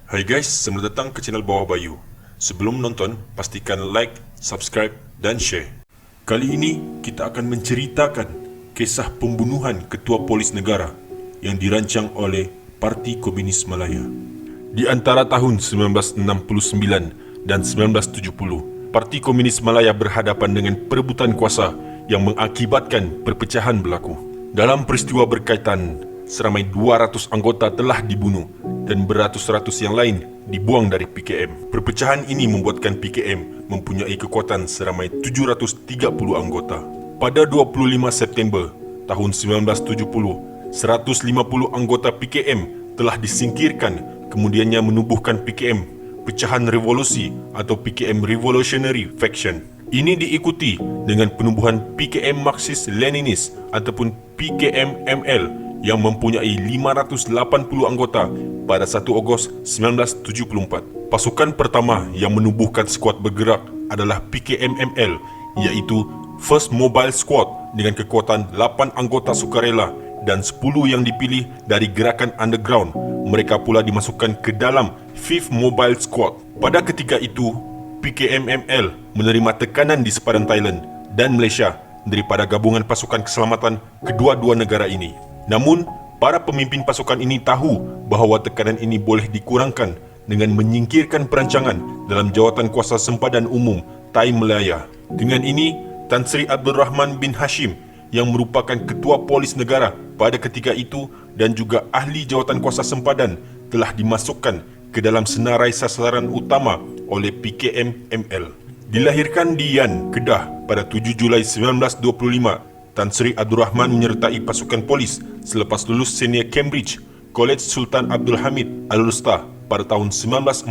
Hai guys, selamat datang ke channel Bawah Bayu. Sebelum menonton, pastikan like, subscribe dan share. Kali ini kita akan menceritakan kisah pembunuhan Ketua Polis Negara yang dirancang oleh Parti Komunis Malaya. Di antara tahun 1969 dan 1970, Parti Komunis Malaya berhadapan dengan perebutan kuasa yang mengakibatkan perpecahan berlaku. Dalam peristiwa berkaitan, seramai 200 anggota telah dibunuh dan beratus-ratus yang lain dibuang dari PKM. Perpecahan ini membuatkan PKM mempunyai kekuatan seramai 730 anggota. Pada 25 September tahun 1970, 150 anggota PKM telah disingkirkan, kemudiannya menubuhkan PKM Pecahan Revolusi atau PKM Revolutionary Faction. Ini diikuti dengan penubuhan PKM Marxist-Leninis ataupun PKM-ML yang mempunyai 580 anggota pada 1 Ogos 1974. Pasukan pertama yang menubuhkan skuad bergerak adalah PKM-ML, iaitu First Mobile Squad dengan kekuatan 8 anggota sukarela dan 10 yang dipilih dari gerakan underground. Mereka pula dimasukkan ke dalam Fifth Mobile Squad. Pada ketika itu, PKM-ML menerima tekanan di sepadan Thailand dan Malaysia daripada gabungan pasukan keselamatan kedua-dua negara ini. Namun, para pemimpin pasukan ini tahu bahawa tekanan ini boleh dikurangkan dengan menyingkirkan perancangan dalam Jawatan Kuasa Sempadan Umum Thai Malaya. Dengan ini, Tan Sri Abdul Rahman bin Hashim yang merupakan Ketua Polis Negara pada ketika itu dan juga ahli Jawatan Kuasa Sempadan telah dimasukkan ke dalam senarai sasaran utama oleh PKM-ML. Dilahirkan di Yan, Kedah pada 7 Julai 1925, Tan Sri Abdul Rahman menyertai pasukan polis selepas lulus senior Cambridge College Sultan Abdul Hamid Al-Usta pada tahun 1940.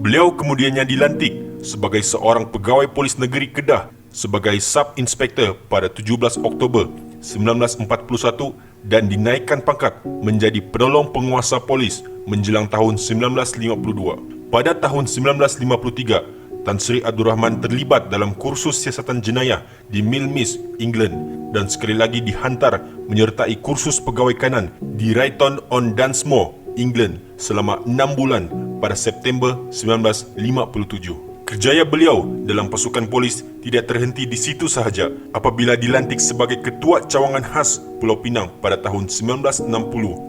Beliau kemudiannya dilantik sebagai seorang pegawai polis negeri Kedah sebagai sub-inspektor pada 17 Oktober 1941 dan dinaikkan pangkat menjadi penolong penguasa polis menjelang tahun 1952. Pada tahun 1953, Tan Sri Abdul Rahman terlibat dalam kursus siasatan jenayah di Milmis, England dan sekali lagi dihantar menyertai kursus pegawai kanan di Rayton-on-Dunsmore, England selama 6 bulan pada September 1957. Kerjaya beliau dalam pasukan polis tidak terhenti di situ sahaja apabila dilantik sebagai Ketua Cawangan Khas Pulau Pinang pada tahun 1960,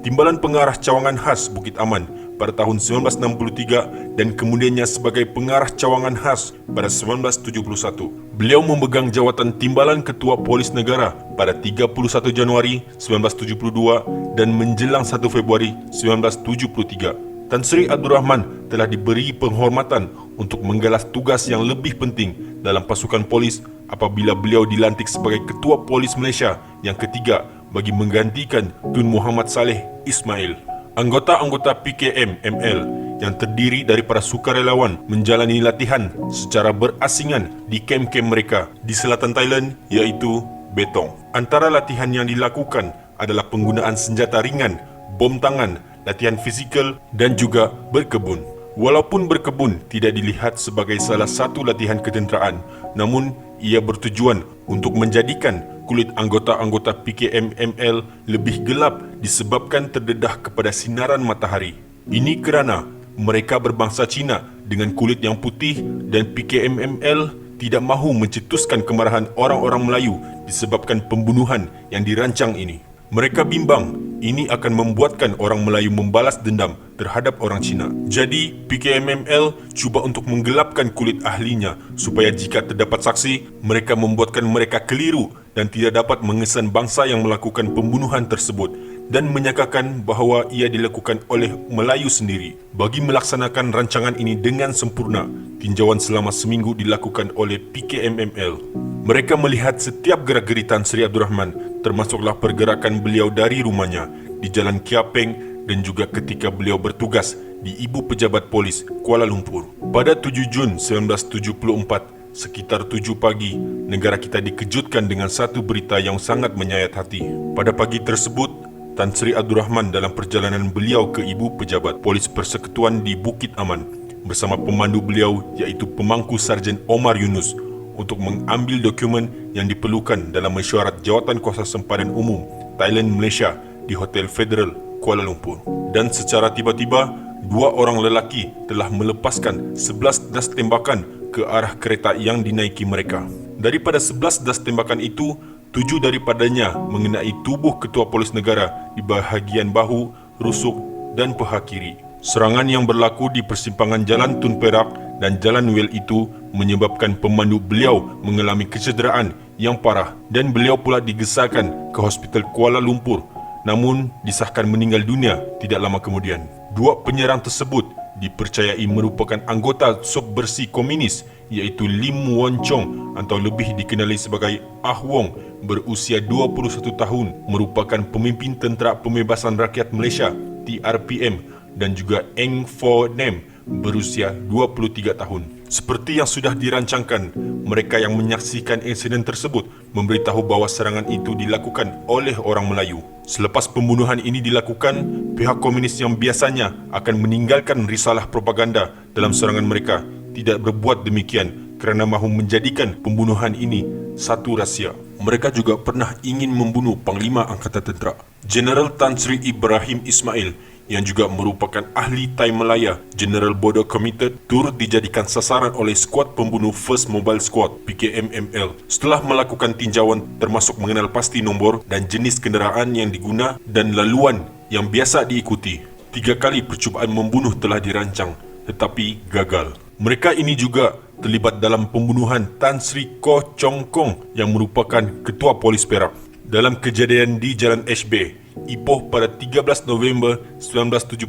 Timbalan Pengarah Cawangan Khas Bukit Aman pada tahun 1963 dan kemudiannya sebagai Pengarah Cawangan Khas pada 1971. Beliau memegang jawatan Timbalan Ketua Polis Negara pada 31 Januari 1972 dan menjelang 1 Februari 1973. Tan Sri Abdul Rahman telah diberi penghormatan untuk menggalas tugas yang lebih penting dalam pasukan polis apabila beliau dilantik sebagai Ketua Polis Malaysia yang ketiga bagi menggantikan Tun Muhammad Saleh Ismail. Anggota-anggota PKM-ML yang terdiri dari para sukarelawan menjalani latihan secara berasingan di kem-kem mereka di selatan Thailand iaitu Betong. Antara latihan yang dilakukan adalah penggunaan senjata ringan, bom tangan, latihan fizikal dan juga berkebun. Walaupun berkebun tidak dilihat sebagai salah satu latihan ketenteraan, namun ia bertujuan untuk menjadikan kulit anggota-anggota PKM-ML lebih gelap disebabkan terdedah kepada sinaran matahari. Ini kerana mereka berbangsa Cina dengan kulit yang putih dan PKM-ML tidak mahu mencetuskan kemarahan orang-orang Melayu disebabkan pembunuhan yang dirancang ini. Mereka bimbang ini akan membuatkan orang Melayu membalas dendam terhadap orang Cina. Jadi, PKM-ML cuba untuk menggelapkan kulit ahlinya supaya jika terdapat saksi, mereka membuatkan mereka keliru dan tidak dapat mengesan bangsa yang melakukan pembunuhan tersebut dan menyangkakan bahawa ia dilakukan oleh Melayu sendiri. Bagi melaksanakan rancangan ini dengan sempurna, tinjauan selama seminggu dilakukan oleh PKM-ML. Mereka melihat setiap gerak-geri Tan Sri Abdul Rahman, termasuklah pergerakan beliau dari rumahnya di Jalan Kiapeng dan juga ketika beliau bertugas di Ibu Pejabat Polis Kuala Lumpur. Pada 7 Jun 1974, sekitar 7 pagi, negara kita dikejutkan dengan satu berita yang sangat menyayat hati. Pada pagi tersebut, Tan Sri Abdul Rahman dalam perjalanan beliau ke Ibu Pejabat Polis Persekutuan di Bukit Aman bersama pemandu beliau iaitu Pemangku Sarjan Omar Yunus untuk mengambil dokumen yang diperlukan dalam mesyuarat Jawatan Kuasa Sempadan Umum Thailand Malaysia di Hotel Federal Kuala Lumpur. Dan secara tiba-tiba, 2 orang lelaki telah melepaskan 11 das tembakan ke arah kereta yang dinaiki mereka. Daripada 11 das tembakan itu, 7 daripadanya mengenai tubuh Ketua Polis Negara di bahagian bahu, rusuk dan paha kiri. Serangan yang berlaku di persimpangan Jalan Tun Perak dan Jalan Wel itu menyebabkan pemandu beliau mengalami kecederaan yang parah dan beliau pula digesarkan ke Hospital Kuala Lumpur, namun disahkan meninggal dunia tidak lama kemudian. 2 penyerang tersebut dipercayai merupakan anggota sop bersih komunis iaitu Lim Won Chong atau lebih dikenali sebagai Ah Wong, berusia 21 tahun, merupakan pemimpin Tentera Pembebasan Rakyat Malaysia TRPM, dan juga Eng Fo Nem berusia 23 tahun. Seperti yang sudah dirancangkan, mereka yang menyaksikan insiden tersebut memberitahu bahawa serangan itu dilakukan oleh orang Melayu. Selepas pembunuhan ini dilakukan, pihak komunis yang biasanya akan meninggalkan risalah propaganda dalam serangan mereka tidak berbuat demikian kerana mahu menjadikan pembunuhan ini satu rahsia. Mereka juga pernah ingin membunuh Panglima Angkatan Tentera Jeneral Tan Sri Ibrahim Ismail yang juga merupakan ahli Thai Malaya General Border Committed, turut dijadikan sasaran oleh skuad pembunuh First Mobile Squad PKMML setelah melakukan tinjauan termasuk mengenal pasti nombor dan jenis kenderaan yang diguna dan laluan yang biasa diikuti. 3 kali percubaan membunuh telah dirancang tetapi gagal. Mereka ini juga terlibat dalam pembunuhan Tan Sri Koh Chong Kong yang merupakan Ketua Polis Perak. Dalam kejadian di Jalan HB, Ipoh pada 13 November 1975,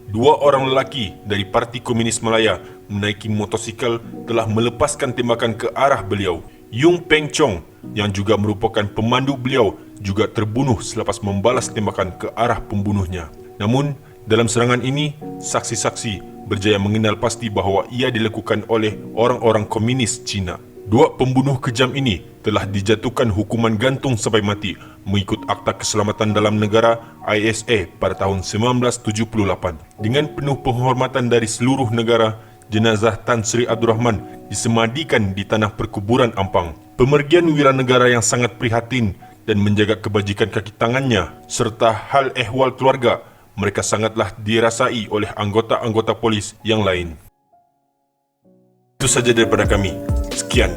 2 orang lelaki dari Parti Komunis Malaya menaiki motosikal telah melepaskan tembakan ke arah beliau. Yung Peng Chong yang juga merupakan pemandu beliau juga terbunuh selepas membalas tembakan ke arah pembunuhnya. Namun, dalam serangan ini, saksi-saksi berjaya mengenal pasti bahawa ia dilakukan oleh orang-orang komunis Cina. 2 pembunuh kejam ini telah dijatuhkan hukuman gantung sampai mati mengikut Akta Keselamatan Dalam Negara ISA pada tahun 1978. Dengan penuh penghormatan dari seluruh negara, jenazah Tan Sri Abdul Rahman disemadikan di tanah perkuburan Ampang. Pemergian wiranegara yang sangat prihatin dan menjaga kebajikan kaki tangannya serta hal ehwal keluarga mereka sangatlah dirasai oleh anggota-anggota polis yang lain. Itu saja daripada kami. Sekian.